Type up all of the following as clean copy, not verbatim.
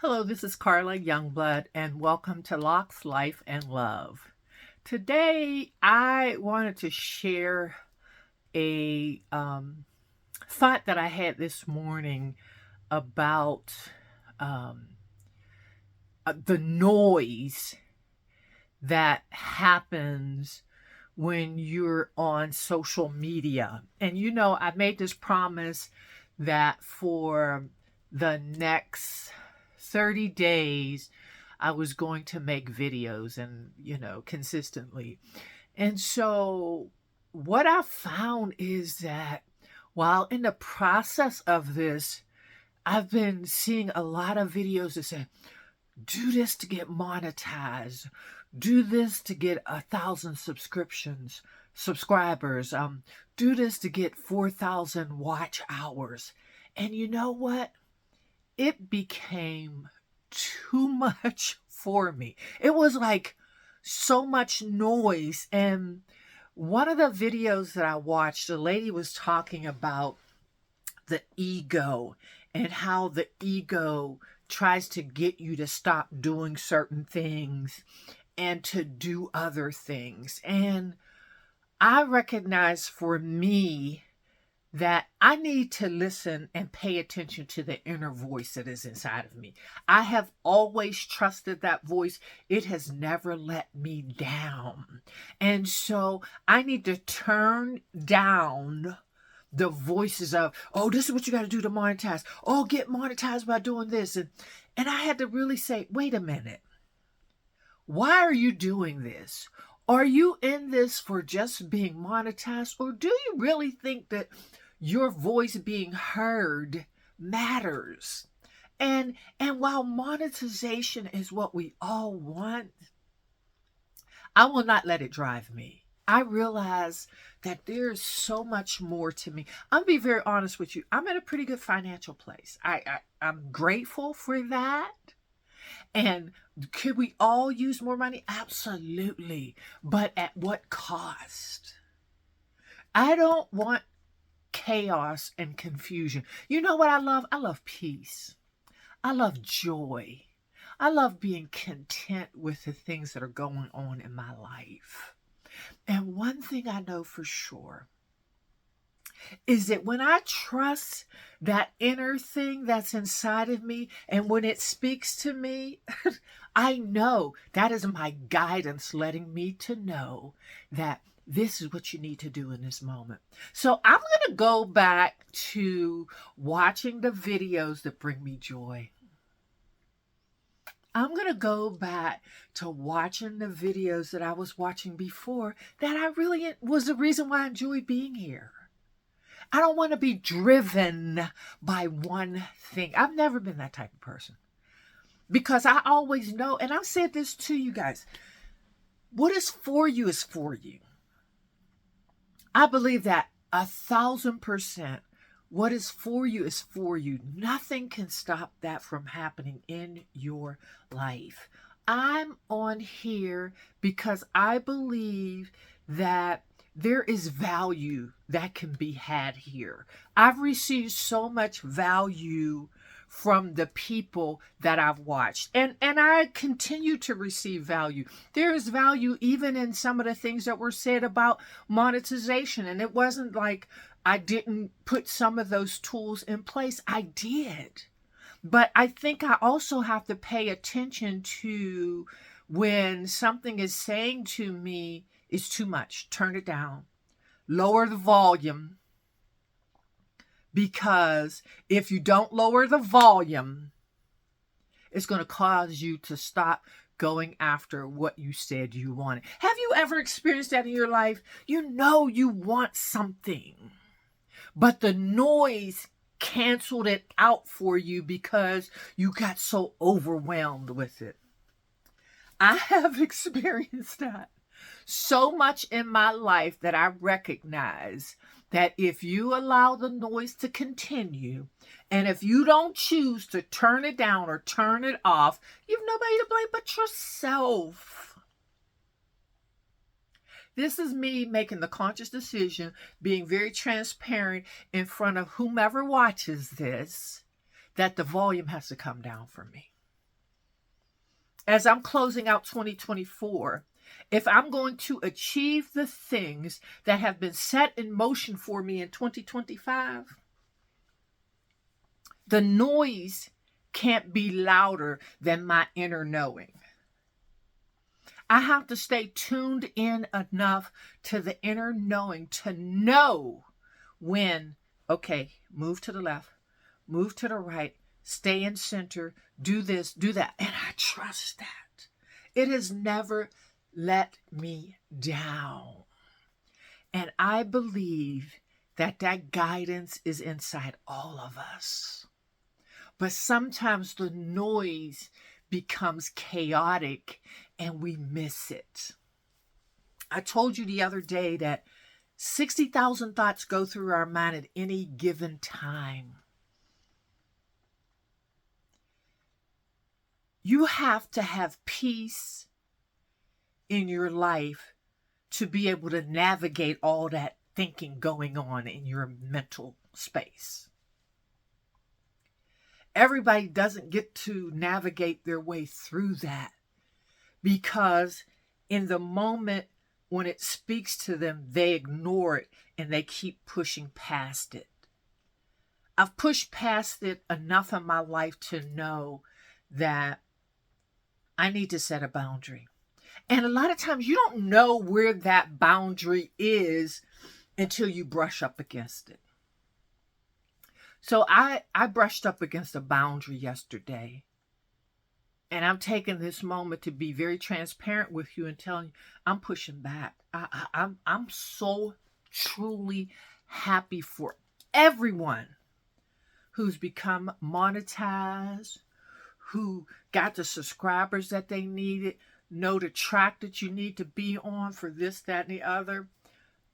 Hello, this is Carla Youngblood, and welcome to Locks, Life, and Love. Today, I wanted to share a thought that I had this morning about um, the noise that happens when you're on social media. And I made this promise that for the next 30 days, I was going to make videos and, consistently. And so what I found is that while in the process of this, I've been seeing a lot of videos that say, do this to get monetized, do this to get 1,000 subscribers, do this to get 4,000 watch hours. And you know what? It became too much for me. It was like so much noise. And one of the videos that I watched, the lady was talking about the ego and how the ego tries to get you to stop doing certain things and to do other things. And I recognize for me that I need to listen and pay attention to the inner voice that is inside of me. I have always trusted that voice. It has never let me down. And so I need to turn down the voices of, oh, this is what you got to do to monetize. Oh, get monetized by doing this. And I had to really say, wait a minute. Why are you doing this? Are you in this for just being monetized? Or do you really think that your voice being heard matters? And while monetization is what we all want, I will not let it drive me. I realize that there's so much more to me. I'll be very honest with you. I'm in a pretty good financial place. I'm grateful for that. And could we all use more money? Absolutely. But at what cost? I don't want chaos and confusion. You know what I love? I love peace. I love joy. I love being content with the things that are going on in my life. And one thing I know for sure is that when I trust that inner thing that's inside of me, and when it speaks to me, I know that is my guidance letting me to know that this is what you need to do in this moment. So I'm going to go back to watching the videos that bring me joy. I'm going to go back to watching the videos that I was watching before that I really was the reason why I enjoy being here. I don't want to be driven by one thing. I've never been that type of person because I always know, and I've said this to you guys, what is for you is for you. I believe that 1,000%. What is for you is for you. Nothing can stop that from happening in your life. I'm on here because I believe that there is value that can be had here. I've received so much value from the people that I've watched. And I continue to receive value. There is value even in some of the things that were said about monetization. And it wasn't like I didn't put some of those tools in place. I did. But I think I also have to pay attention to when something is saying to me, it's too much. Turn it down. Lower the volume. Because if you don't lower the volume, it's going to cause you to stop going after what you said you wanted. Have you ever experienced that in your life? You know you want something, but the noise canceled it out for you because you got so overwhelmed with it. I have experienced that so much in my life that I recognize that if you allow the noise to continue, and if you don't choose to turn it down or turn it off, you have nobody to blame but yourself. This is me making the conscious decision, being very transparent in front of whomever watches this, that the volume has to come down for me. as I'm closing out 2024, if I'm going to achieve the things that have been set in motion for me in 2025, the noise can't be louder than my inner knowing. I have to stay tuned in enough to the inner knowing to know when, okay, move to the left, move to the right, stay in center, do this, do that. And I trust that. It has never let me down. And I believe that that guidance is inside all of us. But sometimes the noise becomes chaotic and we miss it. I told you the other day that 60,000 thoughts go through our mind at any given time. You have to have peace in your life to be able to navigate all that thinking going on in your mental space. Everybody doesn't get to navigate their way through that because in the moment when it speaks to them, they ignore it and they keep pushing past it. I've pushed past it enough in my life to know that I need to set a boundary. And a lot of times you don't know where that boundary is until you brush up against it. So I brushed up against a boundary yesterday. And I'm taking this moment to be very transparent with you and telling you I'm pushing back. I'm so truly happy for everyone who's become monetized, who got the subscribers that they needed, know the track that you need to be on for this, that, and the other.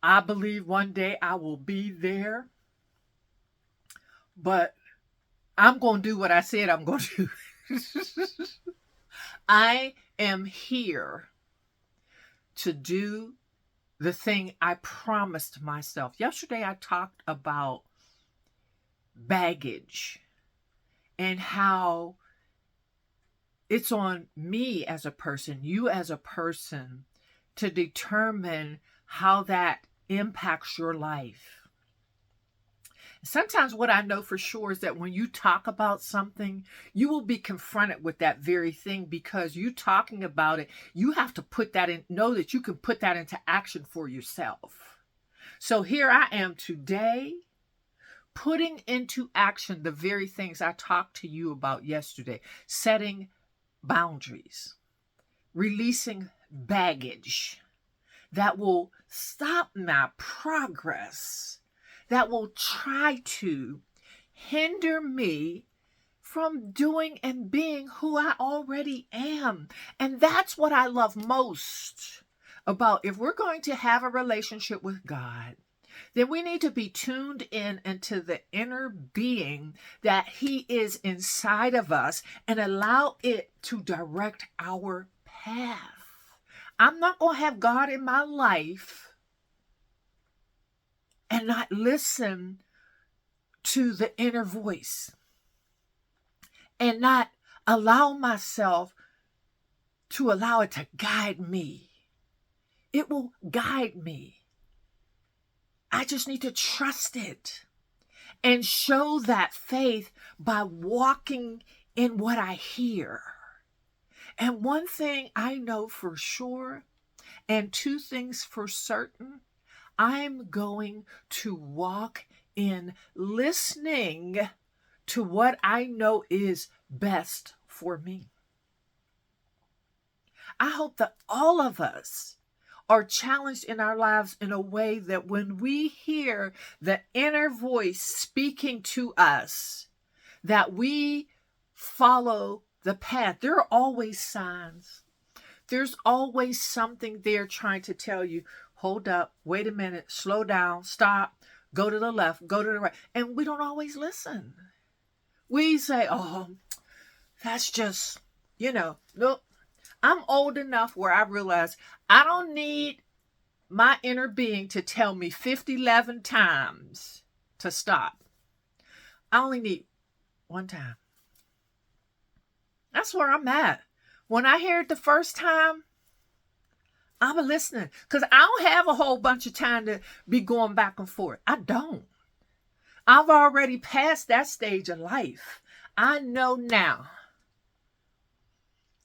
I believe one day I will be there. But I'm going to do what I said I'm going to do. I am here to do the thing I promised myself. Yesterday I talked about baggage and how it's on me as a person, you as a person, to determine how that impacts your life. Sometimes what I know for sure is that when you talk about something, you will be confronted with that very thing because you talking about it, you have to put that in, know that you can put that into action for yourself. So here I am today, putting into action the very things I talked to you about yesterday, setting boundaries, releasing baggage that will stop my progress, that will try to hinder me from doing and being who I already am. And that's what I love most about if we're going to have a relationship with God, then we need to be tuned in into the inner being that He is inside of us and allow it to direct our path. I'm not going to have God in my life and not listen to the inner voice and not allow myself to allow it to guide me. It will guide me. I just need to trust it and show that faith by walking in what I hear. And one thing I know for sure, and two things for certain, I'm going to walk in listening to what I know is best for me. I hope that all of us are challenged in our lives in a way that when we hear the inner voice speaking to us, that we follow the path. There are always signs. There's always something there trying to tell you, hold up, wait a minute, slow down, stop, go to the left, go to the right. And we don't always listen. We say, oh, that's just, nope. I'm old enough where I realize I don't need my inner being to tell me 11 times to stop. I only need one time. That's where I'm at. When I hear it the first time, I'm listening because I don't have a whole bunch of time to be going back and forth. I don't. I've already passed that stage of life. I know now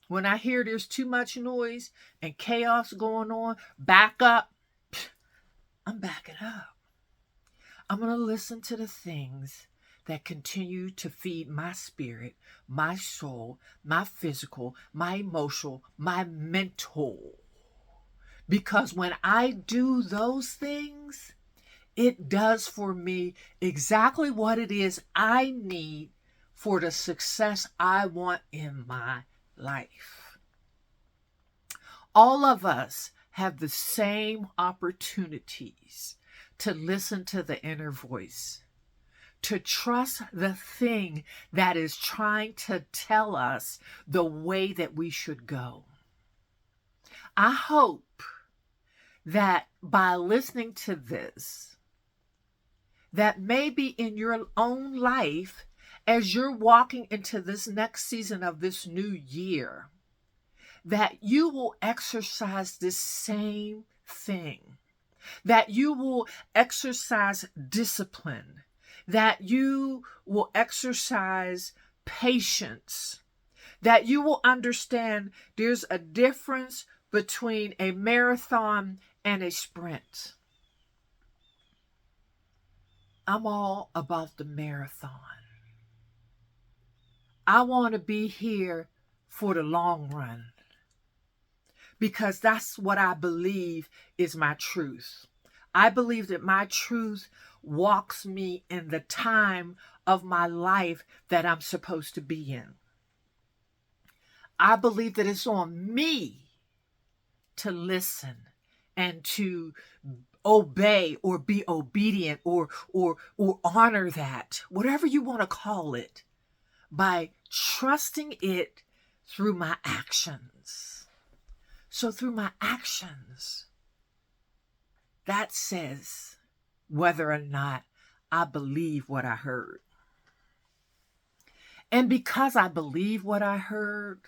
when I hear there's too much noise and chaos going on, back up. I'm backing up. I'm going to listen to the things that continue to feed my spirit, my soul, my physical, my emotional, my mental. Because when I do those things, it does for me exactly what it is I need for the success I want in my life. All of us have the same opportunities to listen to the inner voice, to trust the thing that is trying to tell us the way that we should go. I hope that by listening to this, that maybe in your own life, as you're walking into this next season of this new year, that you will exercise this same thing, that you will exercise discipline, that you will exercise patience, that you will understand there's a difference between a marathon and a sprint. I'm all about the marathon. I want to be here for the long run because that's what I believe is my truth. I believe that my truth walks me in the time of my life that I'm supposed to be in. I believe that it's on me to listen and to obey or be obedient or honor that, whatever you want to call it, by trusting it through my actions. So through my actions, that says whether or not I believe what I heard. And because I believe what I heard,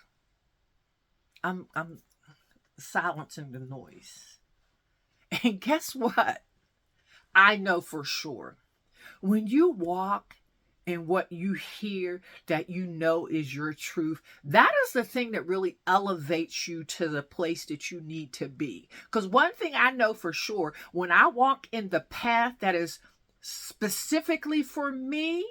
I'm silencing the noise. And guess what? I know for sure. When you walk in what you hear that you know is your truth, that is the thing that really elevates you to the place that you need to be. Because one thing I know for sure, when I walk in the path that is specifically for me,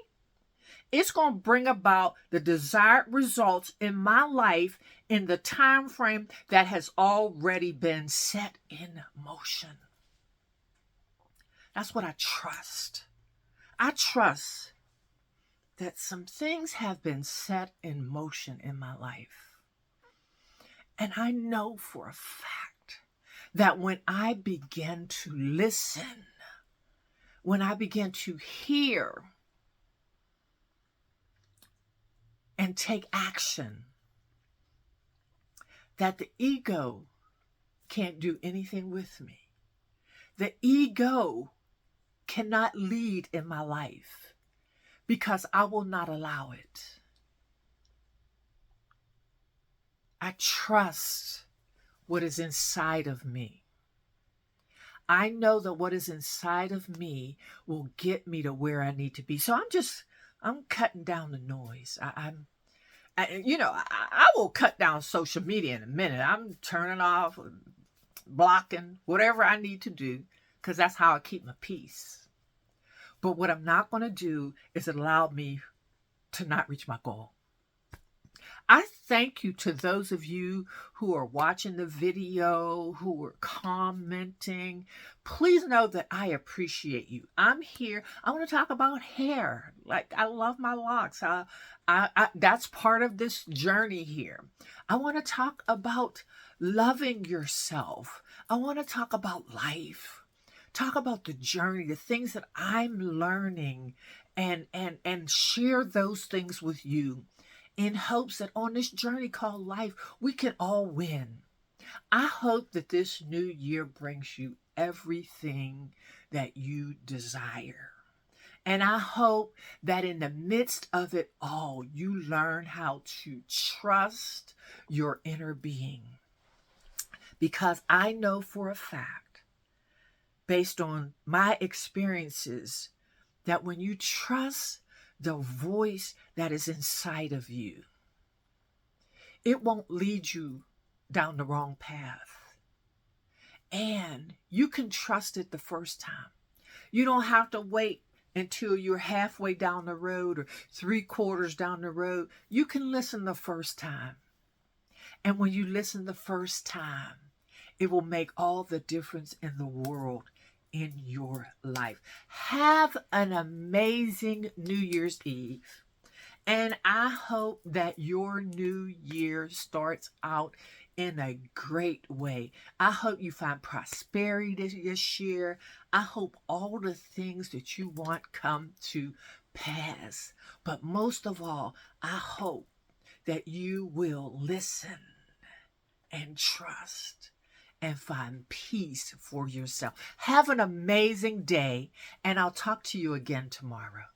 it's going to bring about the desired results in my life in the time frame that has already been set in motion. That's what I trust. I trust that some things have been set in motion in my life. And I know for a fact that when I begin to listen, when I begin to hear and take action, that the ego can't do anything with me. The ego cannot lead in my life because I will not allow it. I trust what is inside of me. I know that what is inside of me will get me to where I need to be. So I'm cutting down the noise. I will cut down social media in a minute. I'm turning off, blocking, whatever I need to do, because that's how I keep my peace. But what I'm not going to do is allow me to not reach my goal. I thank you to those of you who are watching the video, who are commenting. Please know that I appreciate you. I'm here. I want to talk about hair. Like, I love my locks. That's part of this journey here. I want to talk about loving yourself. I want to talk about life. Talk about the journey, the things that I'm learning, and share those things with you in hopes that on this journey called life, we can all win. I hope that this new year brings you everything that you desire. And I hope that in the midst of it all, you learn how to trust your inner being. Because I know for a fact, based on my experiences, that when you trust the voice that is inside of you, it won't lead you down the wrong path. And you can trust it the first time. You don't have to wait until you're halfway down the road or three-quarters down the road. You can listen the first time. And when you listen the first time, it will make all the difference in the world in your life. Have an amazing New Year's Eve. And I hope that your new year starts out in a great way. I hope you find prosperity this year. I hope all the things that you want come to pass. But most of all, I hope that you will listen and trust and find peace for yourself. Have an amazing day, and I'll talk to you again tomorrow.